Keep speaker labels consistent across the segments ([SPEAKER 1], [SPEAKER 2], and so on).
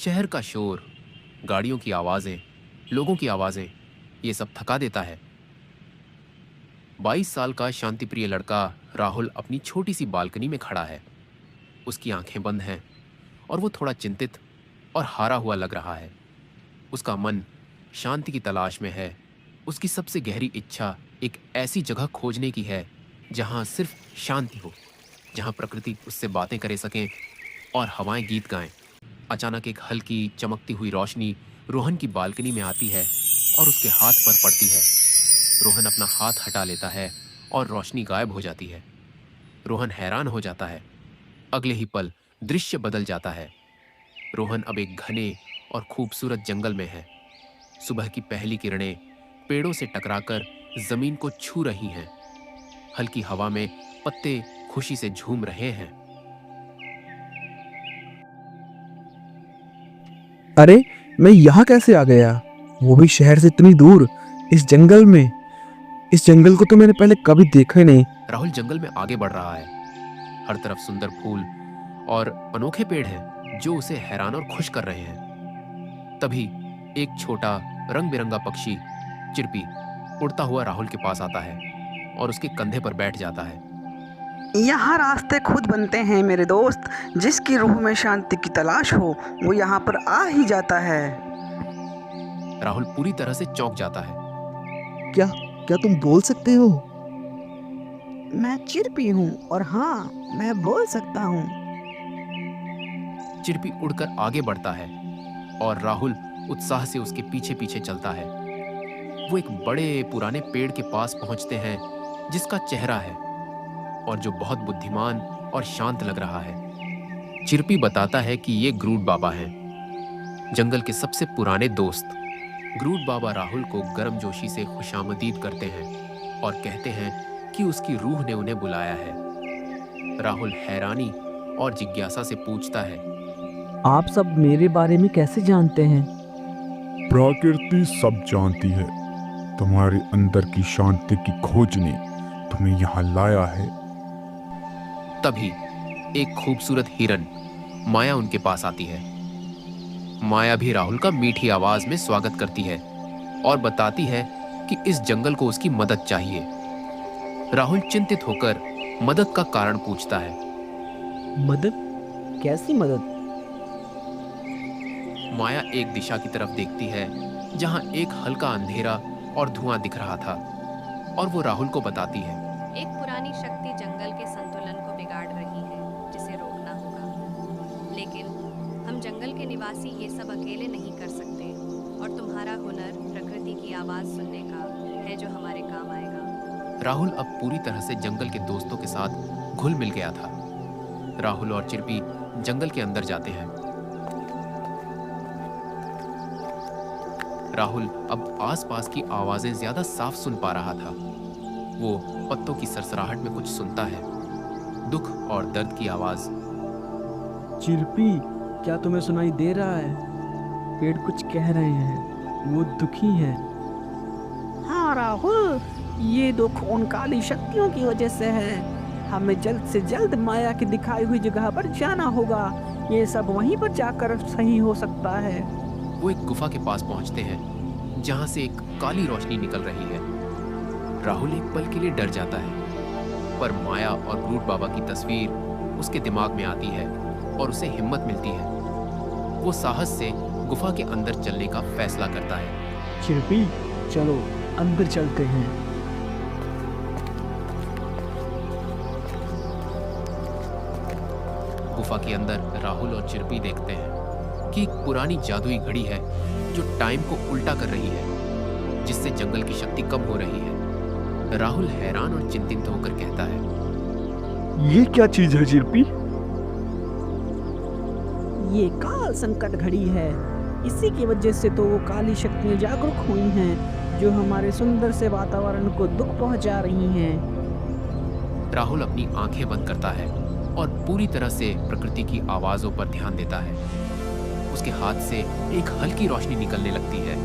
[SPEAKER 1] शहर का शोर, गाड़ियों की आवाजें, लोगों की आवाजें, ये सब थका देता है। 22 साल का शांतिप्रिय लड़का राहुल अपनी छोटी सी बालकनी में खड़ा है। उसकी आंखें बंद हैं और वो थोड़ा चिंतित और हारा हुआ लग रहा है। उसका मन शांति की तलाश में है। उसकी सबसे गहरी इच्छा एक ऐसी जगह खोजने की है जहां सिर्फ शांति हो, जहां प्रकृति उससे बातें करे सकें और हवाएं गीत गाएं। अचानक एक हल्की चमकती हुई रोशनी रोहन की बालकनी में आती है और उसके हाथ पर पड़ती है। रोहन अपना हाथ हटा लेता है और रोशनी गायब हो जाती है। रोहन हैरान हो जाता है। अगले ही पल दृश्य बदल जाता है। रोहन अब एक घने और खूबसूरत जंगल में है। सुबह की पहली किरणें पेड़ों से टकराकर जमीन को छू रही हैं। हल्की हवा में पत्ते खुशी से झूम रहे हैं।
[SPEAKER 2] अरे, मैं यहाँ कैसे आ गया? वो भी शहर से इतनी दूर, इस जंगल में। इस जंगल को तो मैंने पहले कभी देखा ही नहीं।
[SPEAKER 1] राहुल जंगल में आगे बढ़ रहा है। हर तरफ सुंदर फूल और अनोखे पेड़ हैं जो उसे हैरान और खुश कर रहे हैं। तभी एक छोटा रंग बिरंगा पक्षी चिरपी उड़ता हुआ राहुल के पास आता है और उसके कंधे पर बैठ जाता है।
[SPEAKER 3] यहाँ रास्ते खुद बनते हैं मेरे दोस्त। जिसकी रूह में शांति की तलाश हो वो यहाँ पर आ ही जाता है।
[SPEAKER 1] राहुल पूरी तरह से चौंक जाता है।
[SPEAKER 2] क्या क्या तुम बोल सकते हो?
[SPEAKER 3] मैं चिरपी हूँ और हाँ, मैं बोल सकता हूँ।
[SPEAKER 1] चिरपी उड़कर आगे बढ़ता है और राहुल उत्साह से उसके पीछे पीछे चलता है। वो एक बड़े पुराने पेड़ के पास पहुंचते हैं जिसका चेहरा है और जो बहुत बुद्धिमान और शांत लग रहा है। चिरपी बताता है कि ये ग्रूड बाबा हैं, जंगल के सबसे पुराने दोस्त। ग्रूड बाबा राहुल को गर्मजोशी से खुशामदीद करते हैं और कहते हैं कि उसकी रूह ने उन्हें बुलाया है। राहुल हैरानी और जिज्ञासा से पूछता है,
[SPEAKER 4] आप सब मेरे बारे में कैसे जानते हैं?
[SPEAKER 5] प्रकृति सब जानती है। तुम्हारे अंदर की शांति की खोज ने तुम्हें यहाँ लाया है।
[SPEAKER 1] तभी एक खूबसूरत हिरन माया उनके पास आती है। माया भी राहुल का मीठी आवाज में स्वागत करती है और बताती है कि इस जंगल को उसकी मदद चाहिए। राहुल चिंतित होकर मदद का कारण पूछता है।
[SPEAKER 4] मदद? कैसी मदद?
[SPEAKER 1] माया एक दिशा की तरफ देखती है जहां एक हल्का अंधेरा और धुआं दिख रहा था और वो राहुल को बताती है।
[SPEAKER 6] एक पुरानी शक्ति जंगल के संतुलन को बिगाड़ रही है, जिसे रोकना होगा। लेकिन हम जंगल के निवासी ये सब अकेले नहीं कर सकते और तुम्हारा हुनर प्रकृति की आवाज सुनने का है जो हमारे काम आएगा।
[SPEAKER 1] राहुल अब पूरी तरह से जंगल के दोस्तों के साथ घुल मिल गया था। राहुल और चिरपी जंगल के अंदर जाते हैं। राहुल अब आसपास की आवाजें ज्यादा साफ सुन पा रहा था। वो पत्तों की सरसराहट में कुछ सुनता है, दुख और दर्द की आवाज।
[SPEAKER 4] चिरपी, क्या तुम्हें सुनाई दे रहा है? पेड़ कुछ कह रहे हैं, वो दुखी हैं।
[SPEAKER 3] हाँ राहुल, ये दुख उन काली शक्तियों की वजह से है। हमें जल्द से जल्द माया की दिखाई हुई जगह पर जाना होगा। ये सब वहीं पर जाकर सही हो सकता है।
[SPEAKER 1] वो एक गुफा के पास पहुंचते हैं जहां से एक काली रोशनी निकल रही है। राहुल एक पल के लिए डर जाता है, पर माया और ग्रूड बाबा की तस्वीर उसके दिमाग में आती है और उसे हिम्मत मिलती है। वो साहस से गुफा के अंदर चलने का फैसला करता है।
[SPEAKER 4] चिरपी, चलो अंदर चलते हैं।
[SPEAKER 1] गुफा के अंदर राहुल और चिरपी देखते हैं कि एक पुरानी जादुई घड़ी है जो टाइम को उल्टा कर रही है, जिससे जंगल की शक्ति कम हो रही है। राहुल हैरान और चिंतित होकर कहता है,
[SPEAKER 2] ये क्या चीज है चिरपी?
[SPEAKER 3] ये काल संकट घड़ी है। इसी की वजह से तो वो काली शक्तियाँ जागरूक हुई हैं जो हमारे सुंदर से वातावरण को दुख पहुंचा रही हैं।
[SPEAKER 1] राहुल अपनी आंखें बंद करता है और पूरी तरह से प्रकृति की आवाजों पर ध्यान देता है। उसके हाथ से एक हल्की रोशनी निकलने लगती है।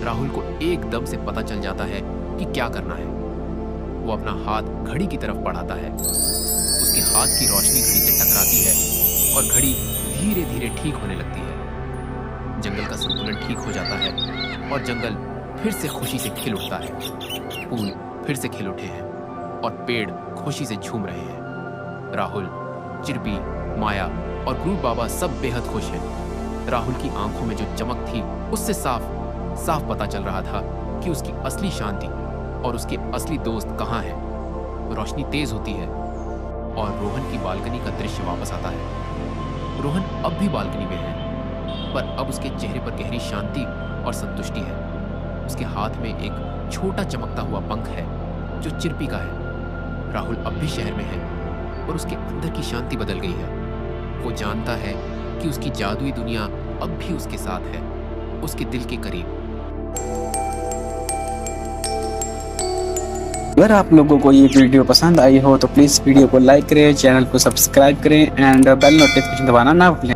[SPEAKER 1] राहुल को एकदम से पता चल जाता है कि क्या करना है। वो अपना हाथ घड़ी की तरफ बढ़ाता है। उसके हाथ की रोशनी घड़ी से टकराती है और घड़ी धीरे धीरे ठीक होने लगती है। जंगल का संतुलन ठीक हो जाता है और जंगल फिर से खुशी से खिल उठता है। फूल फिर से खिल उठे हैं और पेड़ खुशी से झूम रहे हैं। राहुल, चिरपी, माया और क्रूर बाबा सब बेहद खुश हैं। राहुल की आंखों में जो चमक थी उससे साफ पता चल रहा था कि उसकी असली शांति और उसके असली दोस्त कहाँ हैं। रोशनी तेज होती है और रोहन की बालकनी का दृश्य वापस आता है। रोहन अब भी बालकनी में है, पर अब उसके चेहरे पर गहरी शांति और संतुष्टि है। उसके हाथ में एक छोटा चमकता हुआ पंख है जो चिरपी का है। राहुल अब भी शहर में है और उसके अंदर की शांति बदल गई है। वो जानता है कि उसकी जादुई दुनिया अब भी उसके साथ है, उसके दिल के करीब।
[SPEAKER 7] अगर आप लोगों को ये वीडियो पसंद आई हो तो प्लीज़ वीडियो को लाइक करें, चैनल को सब्सक्राइब करें एंड बेल नोटिफिकेशन दबाना ना भूलें।